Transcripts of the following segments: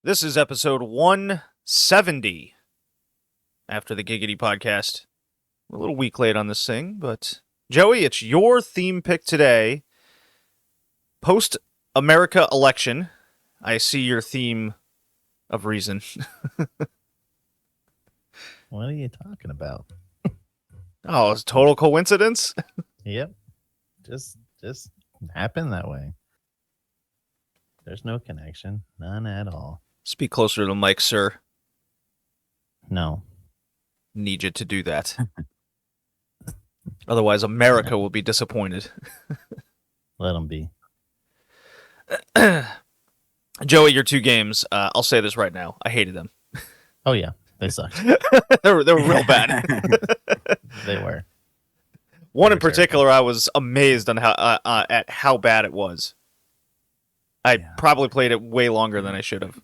This is episode 170 after the Giggity podcast. We're a little week late on this thing, but Joey, it's your theme pick today. Post-America election. I see your theme of reason. What are you talking about? Oh, it's total coincidence? Yep. Just happened that way. There's no connection. None at all. Speak closer to the mic, sir. No. Need you to do that. Otherwise, America will be disappointed. Let them be. Joey, your two games, I'll say this right now. I hated them. Oh, yeah. They sucked. they were real bad. They were. One in particular, I was amazed on how bad it was. I probably played it way longer than I should have.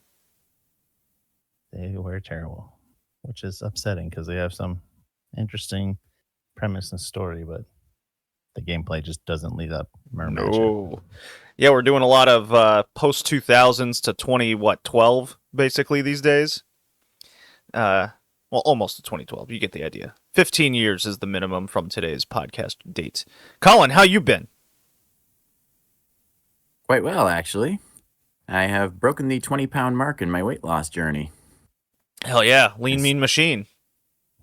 They were terrible, which is upsetting because they have some interesting premise and story, but the gameplay just doesn't lead up. No. Yeah, we're doing a lot of post 2000s to 12 basically these days. Well, almost to 2012. You get the idea. 15 years is the minimum from today's podcast date. Colin, how you been? Quite well, actually. I have broken the 20-pound mark in my weight loss journey. Hell yeah. Lean, mean machine.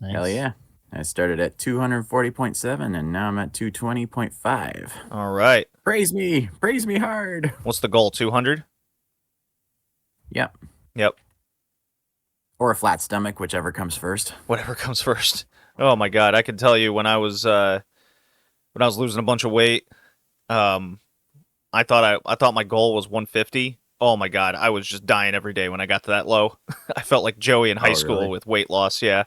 Nice. Hell yeah. I started at 240.7, and now I'm at 220.5. All right. Praise me hard. What's the goal, 200? Yep. Or a flat stomach, whichever comes first. Whatever comes first. Oh my god, I can tell you when I was losing a bunch of weight, I thought my goal was 150. Oh my god, I was just dying every day when I got to that low. I felt like Joey in high school with weight loss, yeah.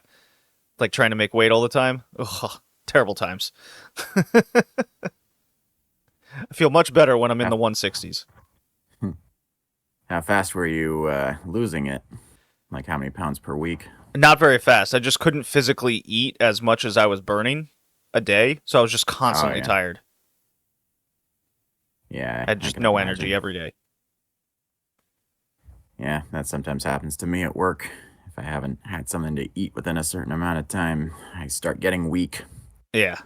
Like trying to make weight all the time. Ugh, terrible times. I feel much better when I'm in the 160s. How fast were you losing it? Like how many pounds per week? Not very fast. I just couldn't physically eat as much as I was burning a day, so I was just constantly tired. Yeah. I had just no energy every day. Yeah, that sometimes happens to me at work. If I haven't had something to eat within a certain amount of time, I start getting weak. Yeah.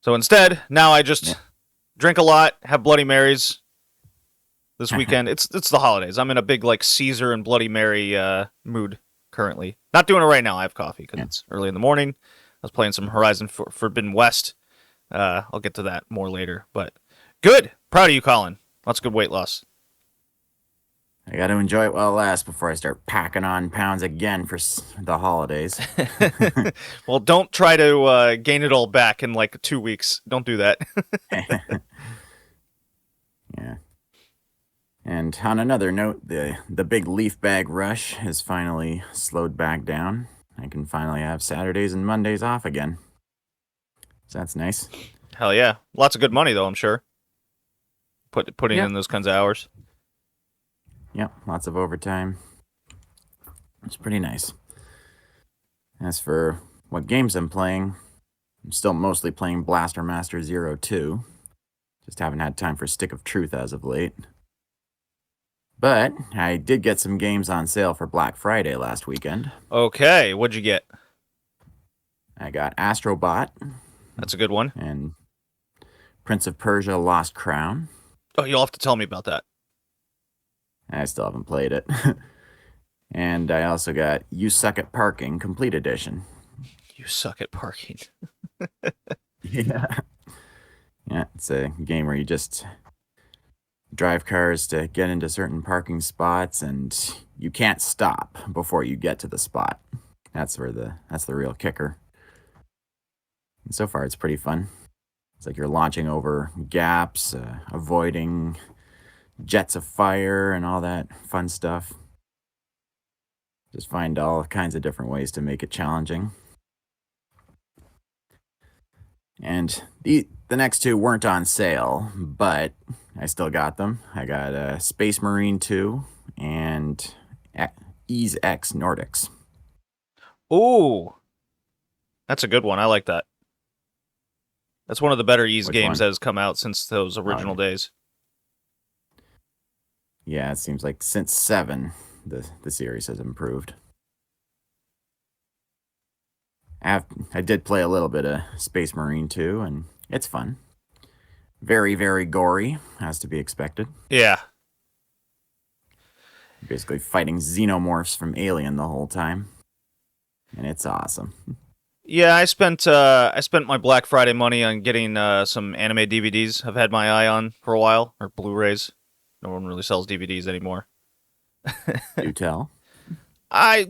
So instead, now I just drink a lot, have Bloody Marys. This weekend, it's the holidays. I'm in a big like Caesar and Bloody Mary mood currently. Not doing it right now. I have coffee because it's early in the morning. I was playing some Horizon Forbidden West. I'll get to that more later. But good. Proud of you, Colin. Lots of good weight loss. I got to enjoy it while it lasts before I start packing on pounds again for the holidays. Well, don't try to gain it all back in like 2 weeks. Don't do that. Yeah. And on another note, the big leaf bag rush has finally slowed back down. I can finally have Saturdays and Mondays off again. So that's nice. Hell yeah. Lots of good money, though, I'm sure. Putting in those kinds of hours. Yep, lots of overtime. It's pretty nice. As for what games I'm playing, I'm still mostly playing Blaster Master 02. Just haven't had time for Stick of Truth as of late. But I did get some games on sale for Black Friday last weekend. Okay, what'd you get? I got Astrobot. That's a good one. And Prince of Persia Lost Crown. Oh, you'll have to tell me about that. I still haven't played it. And I also got You Suck at Parking Complete Edition. You suck at parking. Yeah. Yeah, it's a game where you just drive cars to get into certain parking spots, and you can't stop before you get to the spot. That's the real kicker. And so far, it's pretty fun. It's like you're launching over gaps, avoiding jets of fire, and all that fun stuff. Just find all kinds of different ways to make it challenging. And the next two weren't on sale, but I still got them. I got Space Marine 2 and Ease X Nordics. Ooh. That's a good one. I like that. That's one of the better Ease games that has come out since those original days. Yeah, it seems like since 7, the series has improved. I did play a little bit of Space Marine 2, and it's fun. Very, very gory, as to be expected. Yeah. You're basically fighting xenomorphs from Alien the whole time, and it's awesome. Yeah, I spent my Black Friday money on getting some anime DVDs. I've had my eye on for a while, or Blu-rays. No one really sells DVDs anymore. Do tell. I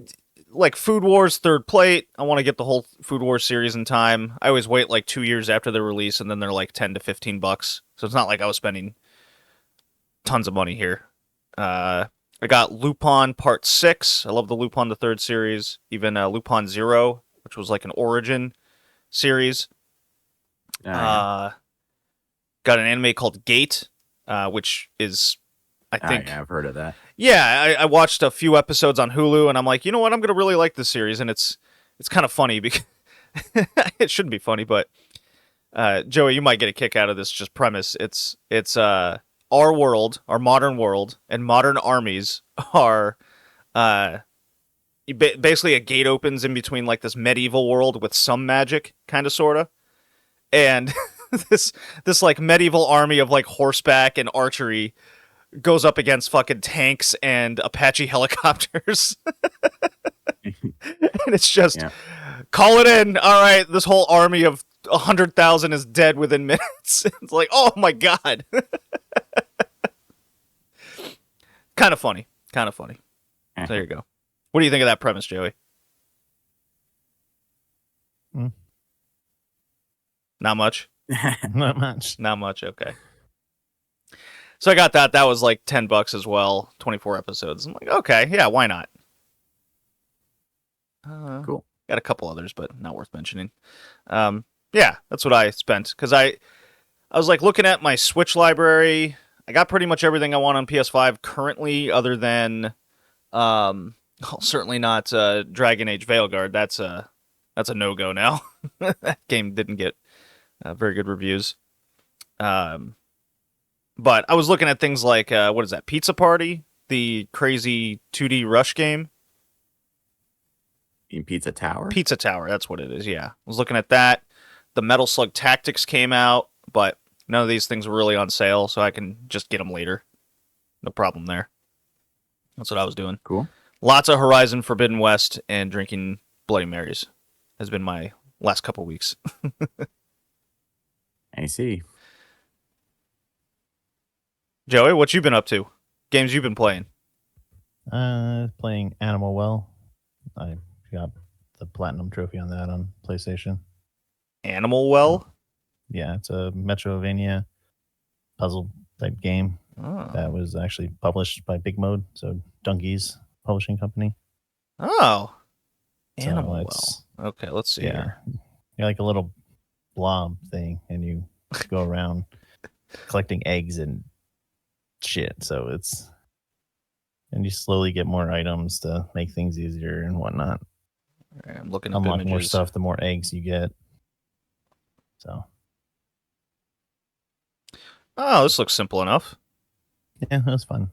like Food Wars Third Plate. I want to get the whole Food Wars series in time. I always wait like 2 years after the release, and then they're like $10 to $15. So it's not like I was spending tons of money here. I got Lupin Part 6. I love the Lupin the Third series. Even Lupin Zero, which was like an origin series. Yeah. Got an anime called Gate, which is, I think... Yeah, I've heard of that. Yeah, I watched a few episodes on Hulu, and I'm like, you know what? I'm going to really like this series, and it's kind of funny because... it shouldn't be funny, but... Joey, you might get a kick out of this just premise. It's our world, our modern world, and modern armies are... basically a gate opens in between like this medieval world with some magic, kind of, sort of. And this like medieval army of like horseback and archery goes up against fucking tanks and Apache helicopters. And it's just, call it in. All right, this whole army of 100,000 is dead within minutes. It's like, oh my god. Kind of funny. Kind of funny. So there you go. What do you think of that premise, Joey? Not much? Not much. Not much, okay. So I got that. That was like $10 as well. 24 episodes. I'm like, okay, yeah, why not? Cool. Got a couple others, but not worth mentioning. Yeah, that's what I spent. Because I was like looking at my Switch library. I got pretty much everything I want on PS5 currently, other than certainly not Dragon Age Veilguard. That's a no-go now. That game didn't get very good reviews. But I was looking at things like, what is that, Pizza Party? The crazy 2D rush game? In Pizza Tower? Pizza Tower, that's what it is, yeah. I was looking at that. The Metal Slug Tactics came out, but none of these things were really on sale, so I can just get them later. No problem there. That's what I was doing. Cool. Lots of Horizon Forbidden West and drinking Bloody Marys has been my last couple weeks. I see. Joey, what you been up to? Games you've been playing? Playing Animal Well. I got the platinum trophy on that on PlayStation. Animal Well? Yeah, it's a Metrovania puzzle type game that was actually published by Big Mode, so Donkey's publishing company. Oh. So Animal Well. Okay, let's see here. You're like a little blob thing, and you go around collecting eggs and shit. So and you slowly get more items to make things easier and whatnot. Right, I'm looking up Unlock images. more stuff the more eggs you get. So. Oh, this looks simple enough. Yeah, it was fun.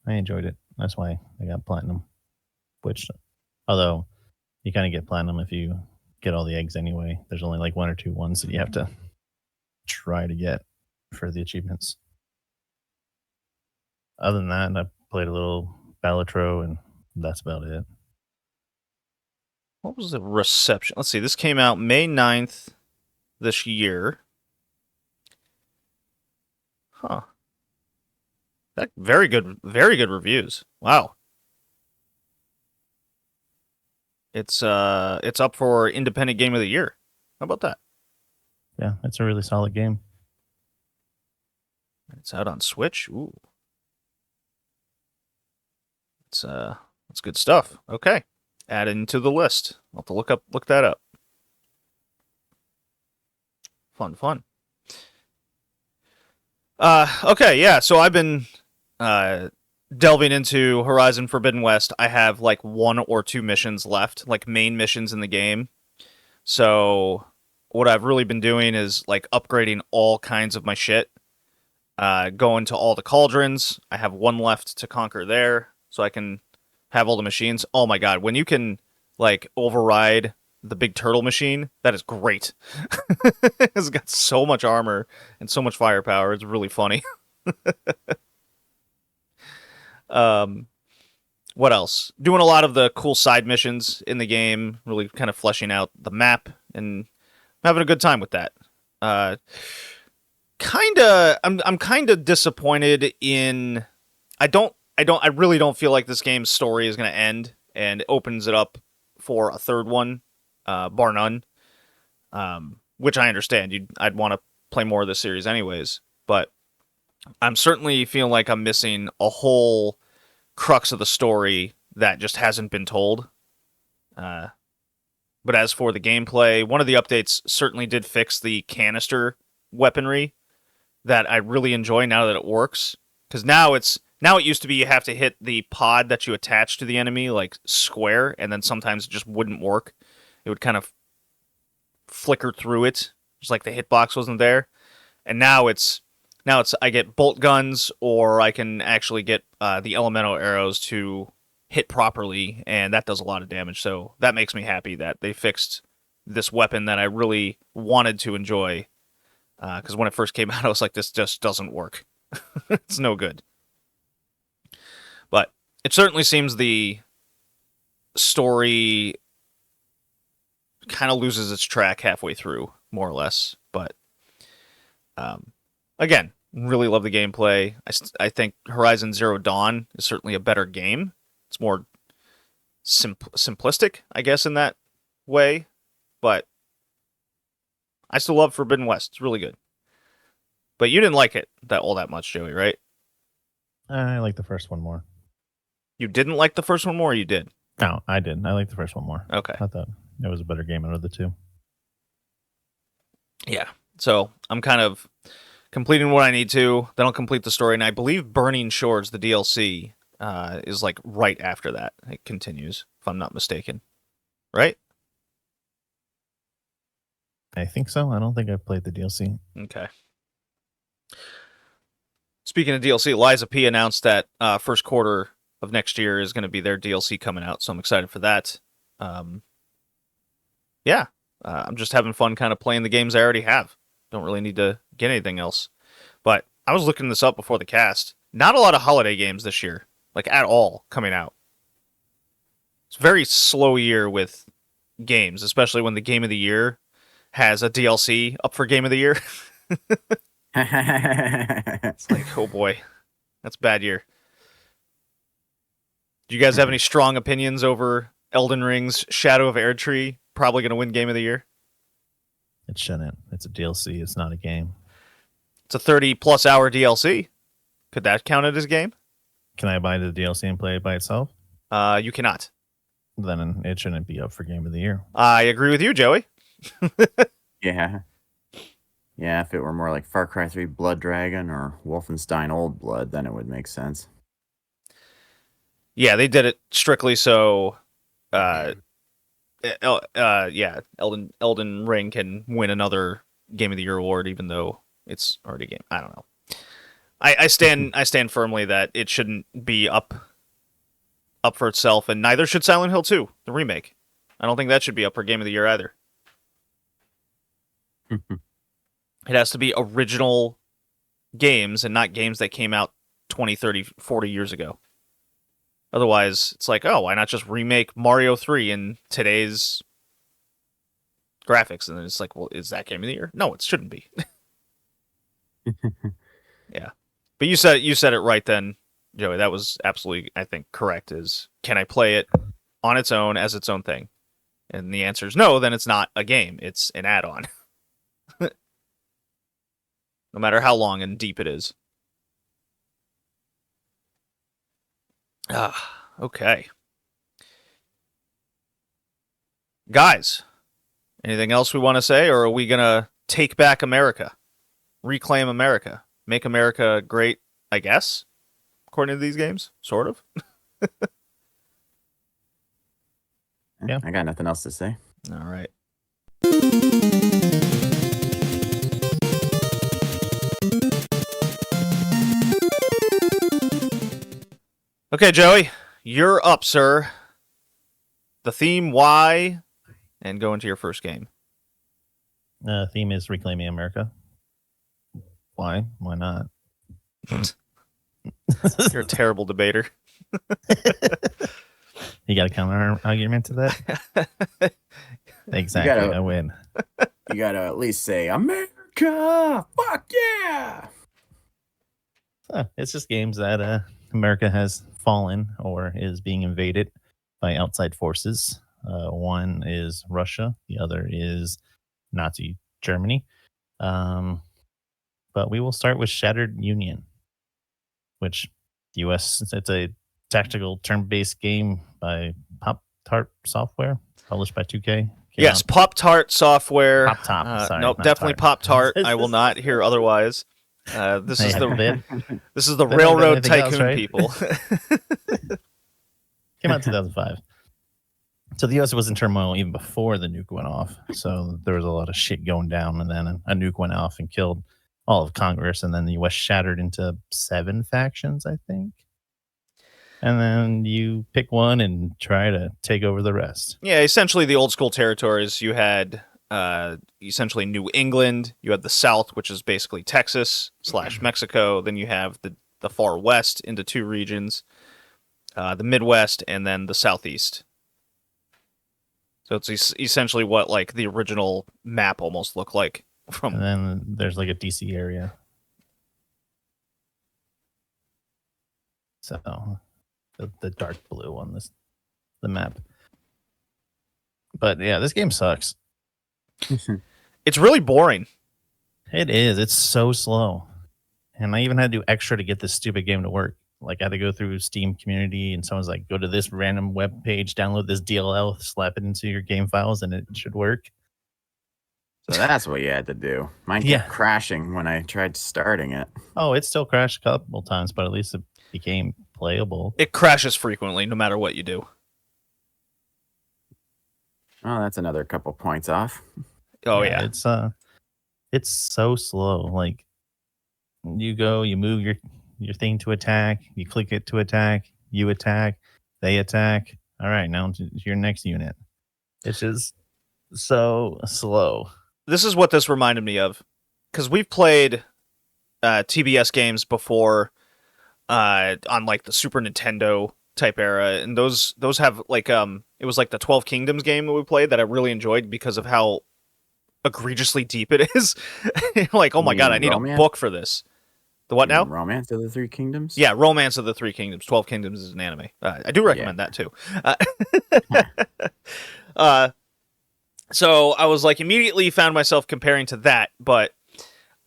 I enjoyed it. That's why I got platinum. Which, although you kind of get platinum if you get all the eggs anyway. There's only like one or two ones that you have to try to get for the achievements. Other than that, I played a little Balatro, and that's about it. What was the reception? Let's see. This came out May 9th this year. Huh. That very good reviews. Wow. It's up for Independent Game of the Year. How about that? Yeah, it's a really solid game. It's out on Switch. Ooh. It's good stuff. Okay. Add it into the list. I'll have to look that up. Fun. Okay, yeah, so I've been delving into Horizon Forbidden West. I have like 1 or 2 missions left, like main missions in the game. So what I've really been doing is like upgrading all kinds of my shit. going to all the cauldrons. I have one left to conquer there, so I can have all the machines. Oh my god, when you can like override the big turtle machine, that is great. It's got so much armor and so much firepower. It's really funny. What else? Doing a lot of the cool side missions in the game, really kind of fleshing out the map and having a good time with that. I'm kind of disappointed in I really don't feel like this game's story is going to end, and it opens it up for a third one, bar none. Which I understand. I'd want to play more of this series anyways, but I'm certainly feeling like I'm missing a whole crux of the story that just hasn't been told. But as for the gameplay, one of the updates certainly did fix the canister weaponry that I really enjoy now that it works. Because now it used to be you have to hit the pod that you attach to the enemy like square, and then sometimes it just wouldn't work. It would kind of flicker through it, just like the hitbox wasn't there. And now it's I get bolt guns, or I can actually get the elemental arrows to hit properly, and that does a lot of damage. So that makes me happy that they fixed this weapon that I really wanted to enjoy. Because when it first came out, I was like, this just doesn't work. It's no good. But it certainly seems the story kind of loses its track halfway through, more or less. But again, really love the gameplay. I think Horizon Zero Dawn is certainly a better game. It's more simplistic, I guess, in that way. But I still love Forbidden West. It's really good. But you didn't like it all that much, Joey, right? I like the first one more. You didn't like the first one more, or you did? No, I did. I like the first one more. Okay. I thought it was a better game out of the two. Yeah. So I'm kind of completing what I need to. Then I'll complete the story. And I believe Burning Shores, the DLC, is like right after that. It continues, if I'm not mistaken. Right? I think so. I don't think I've played the DLC. Okay. Speaking of DLC, Liza P announced that first quarter of next year is going to be their DLC coming out, so I'm excited for that. Yeah, I'm just having fun kind of playing the games I already have. Don't really need to get anything else. But I was looking this up before the cast. Not a lot of holiday games this year, like at all, coming out. It's a very slow year with games, especially when the Game of the Year has a DLC up for Game of the Year. It's like, oh boy, that's a bad year. Do you guys have any strong opinions over Elden Ring's Shadow of Erdtree probably going to win Game of the Year? It shouldn't. It's a DLC. It's not a game. It's a 30-plus hour DLC. Could that count it as a game? Can I buy the DLC and play it by itself? You cannot. Then it shouldn't be up for Game of the Year. I agree with you, Joey. Yeah. Yeah, if it were more like Far Cry 3 Blood Dragon or Wolfenstein Old Blood, then it would make sense. Yeah, they did it strictly so Elden Ring can win another Game of the Year award, even though it's already a game. I don't know. I stand firmly that it shouldn't be up for itself, and neither should Silent Hill 2, the remake. I don't think that should be up for Game of the Year either. It has to be original games and not games that came out 20, 30, 40 years ago. Otherwise, it's like, oh, why not just remake Mario 3 in today's graphics? And then it's like, well, is that Game of the Year? No, it shouldn't be. Yeah. But you said it right then, Joey. That was absolutely, I think, correct. Is can I play it on its own as its own thing? And the answer is no, then it's not a game. It's an add-on. No matter how long and deep it is. Okay. Guys, anything else we want to say, or are we going to take back America? Reclaim America? Make America great, I guess? According to these games? Sort of? Yeah. I got nothing else to say. All right. Okay, Joey, you're up, sir. The theme, why, and go into your first game. Theme is reclaiming America. Why? Why not? You're a terrible debater. You got a counter argument to that? Exactly. I win. You gotta at least say America. Fuck yeah! It's just games that America has fallen or is being invaded by outside forces. One is Russia. The other is Nazi Germany. But we will start with Shattered Union, which U.S. It's a tactical turn-based game by Pop Tart Software, published by 2K. Yes, Pop Tart Software. Pop Top. Sorry, nope, not definitely Tart. Pop Tart. I will not hear otherwise. This is the Better than Railroad anything else, Tycoon right? people. Came out in 2005. So the U.S. was in turmoil even before the nuke went off. So there was a lot of shit going down, and then a nuke went off and killed all of Congress, and then the U.S. shattered into 7 factions, I think. And then you pick one and try to take over the rest. Yeah, essentially the old school territories. You had essentially New England. You had the South, which is basically Texas / Mexico. Then you have the far west into 2 regions, the Midwest, and then the Southeast. So it's essentially what like the original map almost looked like. And then there's like a DC area. So the dark blue on the map. But yeah, this game sucks. It's really boring. It is. It's so slow. And I even had to do extra to get this stupid game to work. Like I had to go through Steam community and someone's like, go to this random web page, download this DLL, slap it into your game files, and it should work. So that's what you had to do. Mine kept crashing when I tried starting it. Oh, it still crashed a couple times, but at least it became playable. It crashes frequently, no matter what you do. Oh, that's another couple points off. Oh yeah. It's so slow. Like you go, you move your thing to attack, you click it to attack, you attack, they attack. All right, now to your next unit. It's just so slow. This is what this reminded me of, because we've played TBS games before on like the Super Nintendo type era, and those have like it was like the 12 Kingdoms game that we played that I really enjoyed because of how egregiously deep it is. Like, oh my god, I need a book for this. The what now? Romance of the Three Kingdoms? Yeah, Romance of the Three Kingdoms. 12 Kingdoms is an anime. I do recommend that too. So I was like immediately found myself comparing to that, but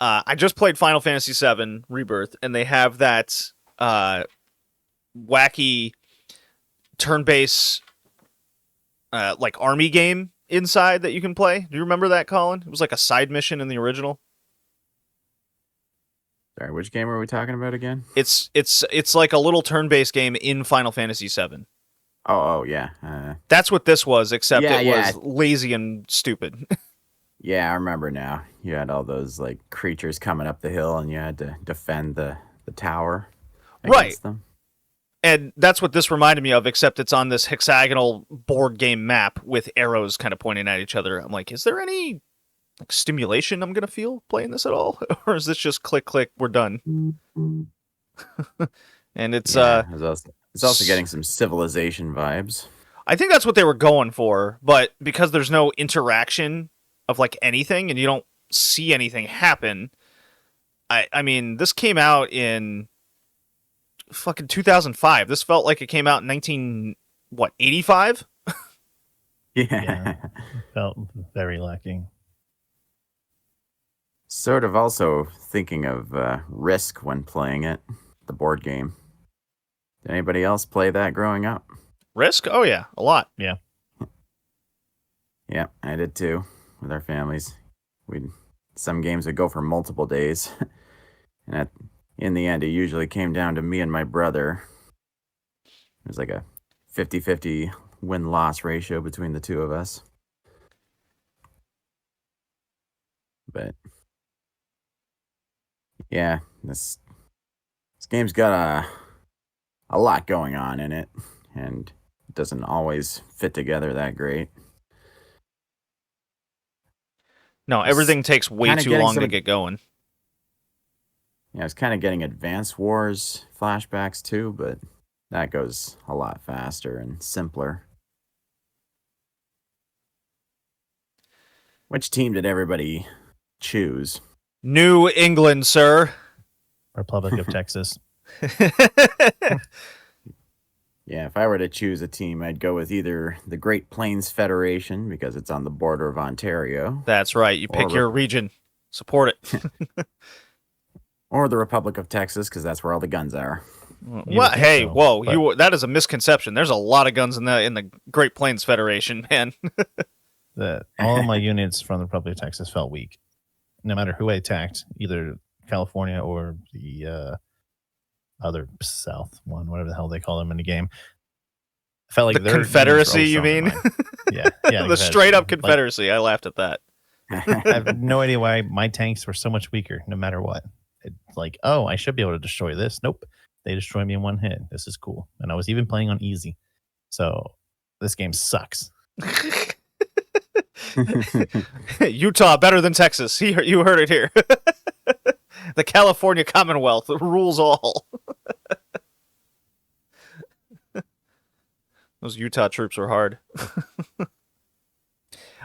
I just played Final Fantasy VII Rebirth, and they have that wacky turn-based like army game inside that you can play. Do you remember that, Colin? It was like a side mission in the original. Sorry, which game are we talking about again? It's like a little turn-based game in Final Fantasy VII. Oh yeah. That's what this was, except it yeah. was lazy and stupid. Yeah, I remember now. You had all those like creatures coming up the hill, and you had to defend the tower against them. And that's what this reminded me of, except it's on this hexagonal board game map with arrows kind of pointing at each other. I'm like, is there any like stimulation I'm gonna feel playing this at all, or is this just click click, we're done? And it's it's also getting some Civilization vibes. I think that's what they were going for, but because there's no interaction of like anything and you don't see anything happen, I mean, this came out in fucking 2005. This felt like it came out in 85? Yeah, felt very lacking. Sort of also thinking of Risk when playing it, the board game. Did anybody else play that growing up? Risk? Oh yeah, a lot. Yeah. Yeah, I did too, with our families. Some games would go for multiple days. And in the end, it usually came down to me and my brother. It was like a 50-50 win-loss ratio between the two of us. But yeah, this game's got a lot going on in it, and it doesn't always fit together that great. No, everything takes way kinda too getting long to some- get going. Yeah, I was kind of getting Advance Wars flashbacks too, but that goes a lot faster and simpler. Which team did everybody choose? New England, sir. Republic of Texas. Yeah, if I were to choose a team, I'd go with either the Great Plains Federation because it's on the border of Ontario, That's right. You pick Or your region. Support it. or the Republic of Texas because that's where all the guns are. You Well, would think hey, so, whoa! but- That is a misconception. There's a lot of guns in the Great Plains Federation, man. All of my units from the Republic of Texas felt weak. No matter who I attacked, either California or the other South one, whatever the hell they call them in the game. I felt like The their units were Confederacy, always you stronger than mean? mine. Yeah, yeah. The straight up Confederacy. I laughed at that. I have no idea why my tanks were so much weaker, no matter what. It's like, oh, I should be able to destroy this. Nope, they destroy me in one hit. This is cool, and I was even playing on easy, so this game sucks. Utah better than Texas. You heard it here. The California Commonwealth rules all. Those Utah troops are hard.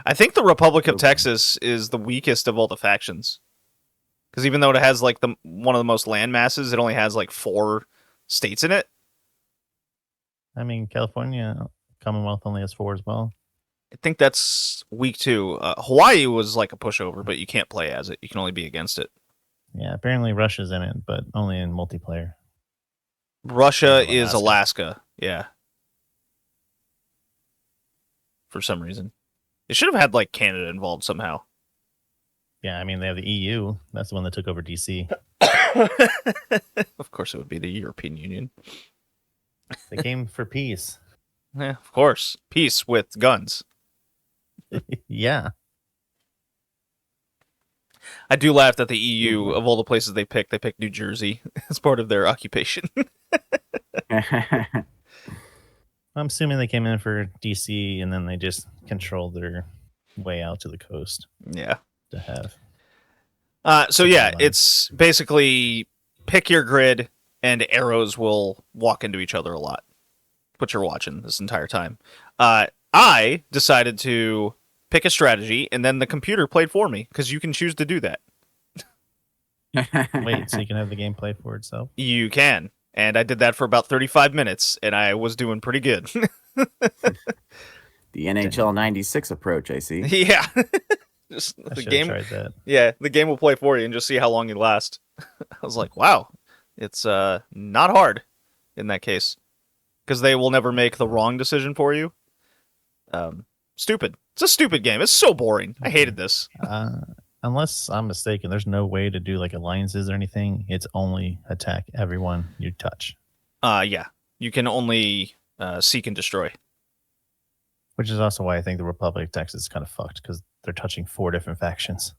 I think the Republic of Texas is the weakest of all the factions. Because even though it has like one of the most land masses, it only has like 4 states in it. I mean, California Commonwealth only has 4 as well. I think that's weak too. Hawaii was like a pushover, but you can't play as it. You can only be against it. Yeah, apparently Russia's in it, but only in multiplayer. Russia Alaska. is Alaska. Yeah. For some reason. They should have had like Canada involved somehow. Yeah, I mean, they have the EU. That's the one that took over DC. Of course it would be the European Union. They came for peace. Yeah, of course. Peace with guns. Yeah. I do laugh that the EU, of all the places they picked New Jersey as part of their occupation. I'm assuming they came in for DC and then they just controlled their way out to the coast Yeah. to have. So yeah, Line. it's basically pick your grid and arrows will walk into each other a lot. What you're watching this entire time. I decided to pick a strategy and then the computer played for me because you can choose to do that. Wait, so you can have the game play for itself? You can. And I did that for about 35 minutes and I was doing pretty good. The NHL 96 approach, I see. Yeah. Just I the should game. have tried that. Yeah, the game will play for you and just see how long you last. I was like, wow, it's not hard in that case because they will never make the wrong decision for you. Stupid. It's a stupid game. It's so boring. I hated this. Unless I'm mistaken, there's no way to do like alliances or anything. It's only attack everyone you touch. Yeah, you can only seek and destroy. Which is also why I think the Republic of Texas is kind of fucked because they're touching 4 different factions.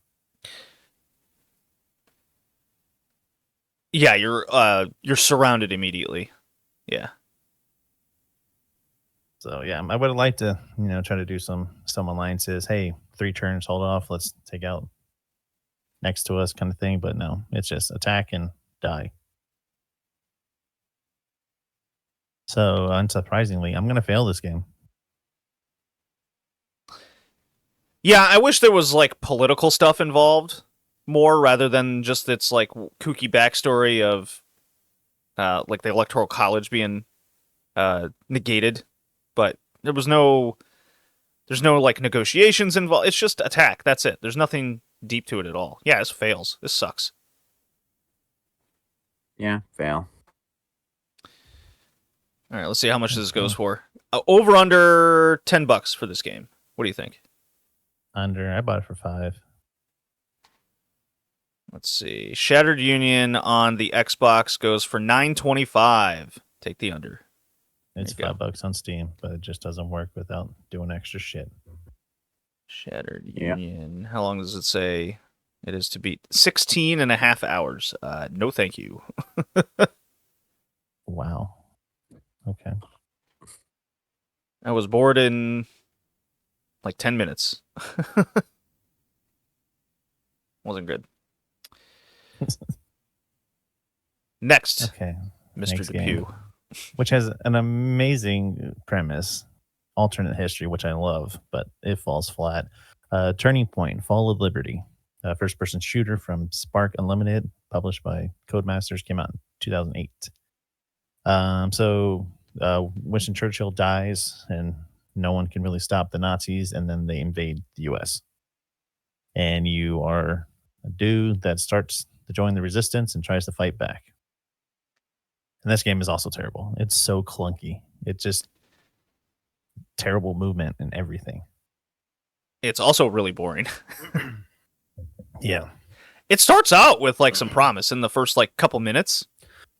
Yeah, you're surrounded immediately. Yeah. So yeah, I would have liked to, try to do some alliances. Hey, 3 turns, hold off. Let's take out next to us kind of thing. But no, it's just attack and die. So unsurprisingly, I'm gonna fail this game. Yeah, I wish there was like political stuff involved more rather than just its like kooky backstory of like the Electoral College being negated. But there's no like negotiations involved. It's just attack. That's it. There's nothing deep to it at all. Yeah, this fails. This sucks. Yeah, fail. All right, let's see how much this goes for. Over under $10 for this game. What do you think? I bought it for 5. Let's see. Shattered Union on the Xbox goes for $9.25. Take the under. It's There you go. $5 on Steam, but it just doesn't work without doing extra shit. Shattered Yeah. Union. How long does it say it is to beat? 16 and a half hours. No, thank you. Wow. Okay. I was bored in like 10 minutes. Wasn't good. Next, Okay. Mr. Next game, Depew. which has an amazing premise, alternate history, which I love, but it falls flat. Turning Point: Fall of Liberty, first-person shooter from Spark Unlimited, published by Codemasters, came out in 2008. Winston Churchill dies, and no one can really stop the Nazis, and then they invade the U.S. And you are a dude that starts to join the resistance and tries to fight back. And this game is also terrible. It's so clunky. It's just terrible movement and everything. It's also really boring. Yeah. It starts out with like some promise in the first like couple minutes.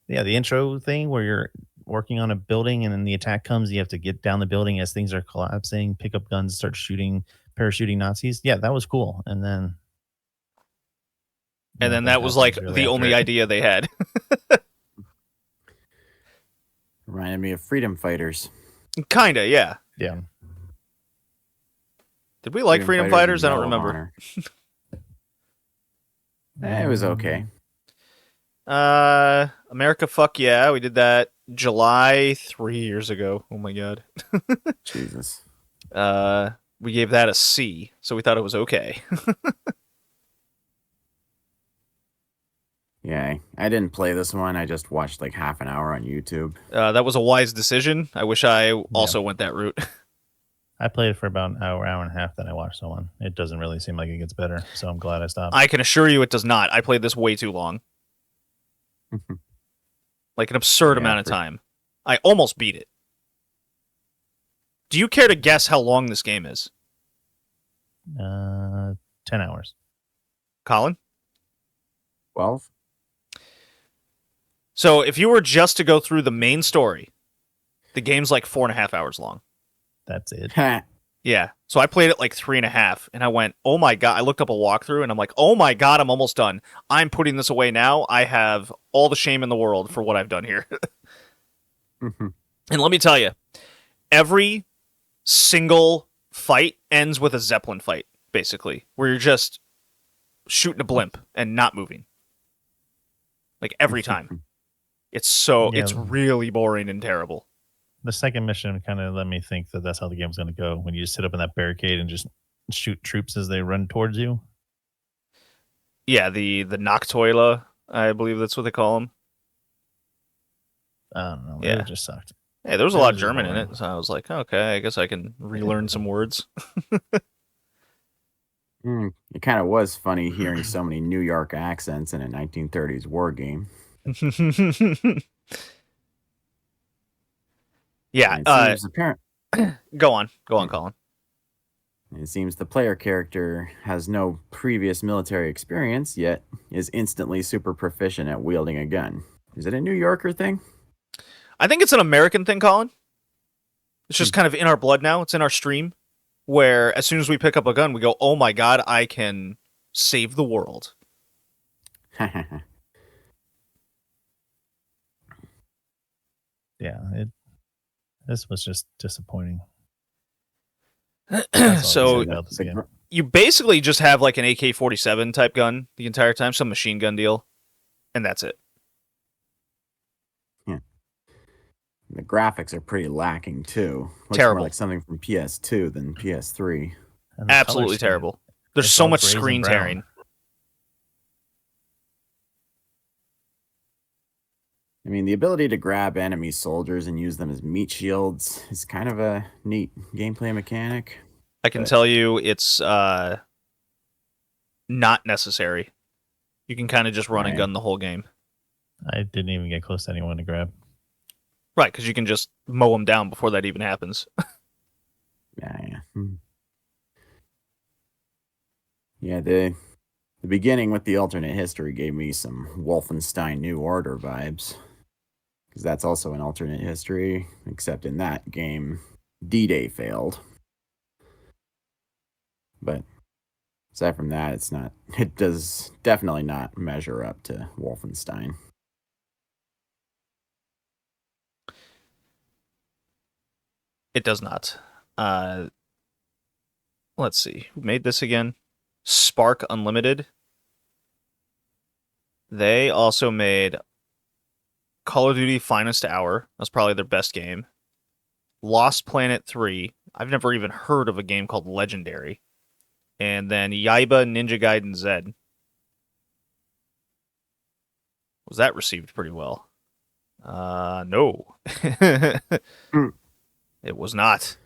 Yeah, the intro thing where you're working on a building and then the attack comes, you have to get down the building as things are collapsing, pick up guns, start parachuting Nazis. Yeah, that was cool. And then That was like really the only after it. idea they had. Reminded me of Freedom Fighters. Kinda, yeah. Yeah. Did we like Freedom Fighters? I don't and Medal of remember. Honor. It was okay. America, fuck yeah, we did that July 3 years ago. Oh my god. Jesus. We gave that a C, so we thought it was okay. Yeah, I didn't play this one. I just watched like half an hour on YouTube. That was a wise decision. I wish I also went that route. I played it for about an hour and a half, then I watched someone. It doesn't really seem like it gets better, so I'm glad I stopped. I can assure you it does not. I played this way too long. Like an absurd amount of time. I almost beat it. Do you care to guess how long this game is? 10 hours. Colin? 12? So if you were just to go through the main story, the game's like 4.5 hours long. That's it. Yeah. So I played it like 3.5, and I went, oh my god. I looked up a walkthrough, and I'm like, oh my god, I'm almost done. I'm putting this away now. I have all the shame in the world for what I've done here. And let me tell you, every single fight ends with a Zeppelin fight, basically, where you're just shooting a blimp and not moving. Like every time. It's really boring and terrible. The second mission kind of let me think that that's how the game's going to go, when you just sit up in that barricade and just shoot troops as they run towards you. Yeah, the Noctoila, I believe that's what they call them. I don't know. Yeah. It just sucked. Hey, there was a lot of German in it, so I was like, okay, I guess I can relearn some words. It kind of was funny hearing so many New York accents in a 1930s war game. Yeah. It seems apparent. Go on, Colin. It seems the player character has no previous military experience, yet is instantly super proficient at wielding a gun. Is it a New Yorker thing? I think it's an American thing, Colin. It's just kind of in our blood now. It's in our stream, where as soon as we pick up a gun, we go, oh my god, I can save the world. Yeah, this was just disappointing. So you basically just have like an AK-47 type gun the entire time, some machine gun deal, and that's it. Yeah. The graphics are pretty lacking too. Looks terrible. More like something from PS2 than PS3. Absolutely terrible. There's so much screen tearing. I mean, the ability to grab enemy soldiers and use them as meat shields is kind of a neat gameplay mechanic. I can tell you it's not necessary. You can kind of just run and gun the whole game. I didn't even get close to anyone to grab. Right, because you can just mow them down before that even happens. Yeah. Yeah, the beginning with the alternate history gave me some Wolfenstein New Order vibes. Because that's also an alternate history, except in that game, D-Day failed. But aside from that, it does definitely not measure up to Wolfenstein. It does not. Let's see. Who made this again? Spark Unlimited. They also made Call of Duty Finest Hour. That's probably their best game. Lost Planet 3. I've never even heard of a game called Legendary. And then Yaiba Ninja Gaiden Z. Was that received pretty well? No. It was not.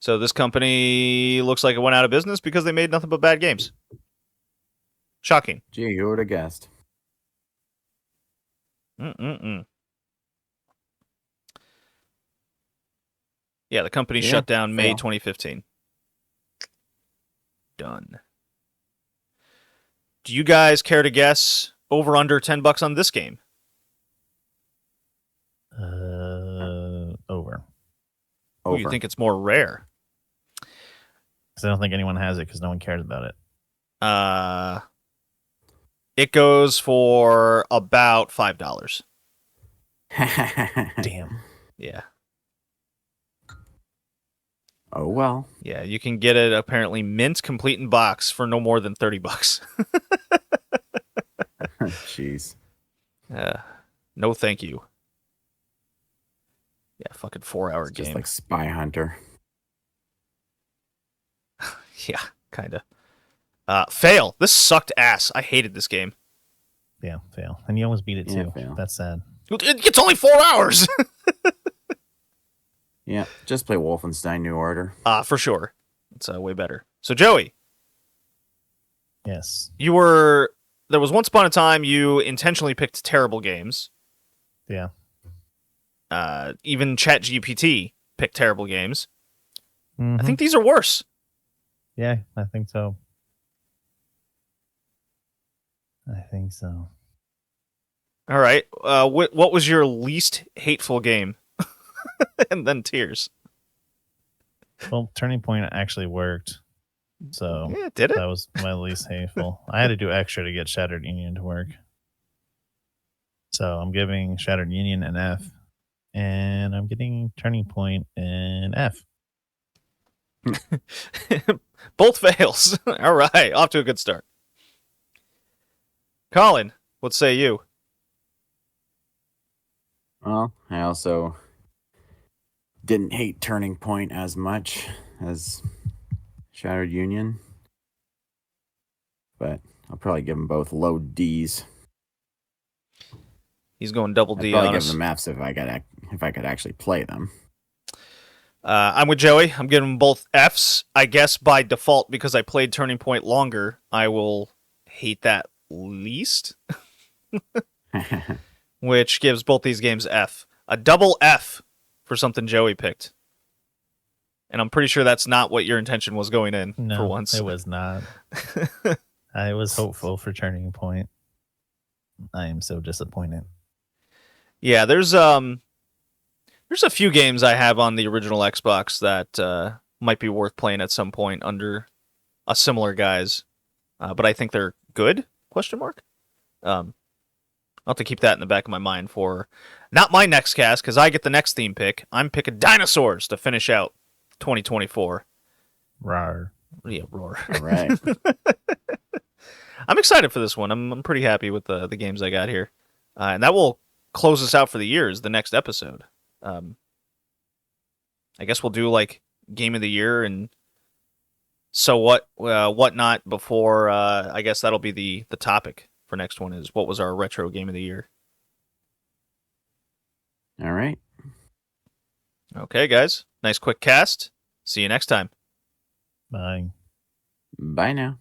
So this company looks like it went out of business because they made nothing but bad games. Shocking. Gee, who would have guessed? Mm-mm-mm. Yeah, the company Yeah, shut down May fail. 2015. Done. Do you guys care to guess over under $10 on this game? Over. Ooh, you think it's more rare? Because I don't think anyone has it because no one cares about it. It goes for about $5. Damn. Yeah. Oh well. Yeah, you can get it apparently mint, complete in box for no more than $30. Jeez. No thank you. Yeah, fucking 4-hour It's game. just like Spy Hunter. Yeah, kind of. Fail. This sucked ass. I hated this game. Yeah, fail. And you almost beat it Yeah, too. fail. That's sad. It's only 4 hours. Yeah, just play Wolfenstein New Order. For sure. It's way better. So, Joey, Yes. there was once upon a time you intentionally picked terrible games. Yeah. Even ChatGPT picked terrible games. Mhm. I think these are worse. Yeah, I think so. I think so. All right. What was your least hateful game? And then tears. Well, Turning Point actually worked. So Yeah, did it? that was my least hateful. I had to do extra to get Shattered Union to work. So I'm giving Shattered Union an F. And I'm getting Turning Point an F. Both fails. All right. Off to a good start. Colin, what say you? Well, I also didn't hate Turning Point as much as Shattered Union, but I'll probably give them both low D's. He's going double I'd D probably on give us. them F's if I could actually play them. I'm with Joey. I'm giving them both Fs. I guess by default, because I played Turning Point longer, I will hate that least, which gives both these games F. A double F for something Joey picked. And I'm pretty sure that's not what your intention was going in No, for once. it was not. I was hopeful for Turning Point. I am so disappointed. Yeah, there's a few games I have on the original Xbox that might be worth playing at some point under a similar guise, but I think they're good? Question mark. I'll have to keep that in the back of my mind for not my next cast because I get the next theme pick. I'm picking dinosaurs to finish out 2024. Rawr. Yeah, roar. All right. I'm excited for this one. I'm pretty happy with the games I got here, and that will close us out for the year. Is the next episode. I guess we'll do like game of the year and so whatnot before. I guess that'll be the topic for next one is what was our retro game of the year. All right. Okay, guys. Nice quick cast. See you next time. Bye. Bye now.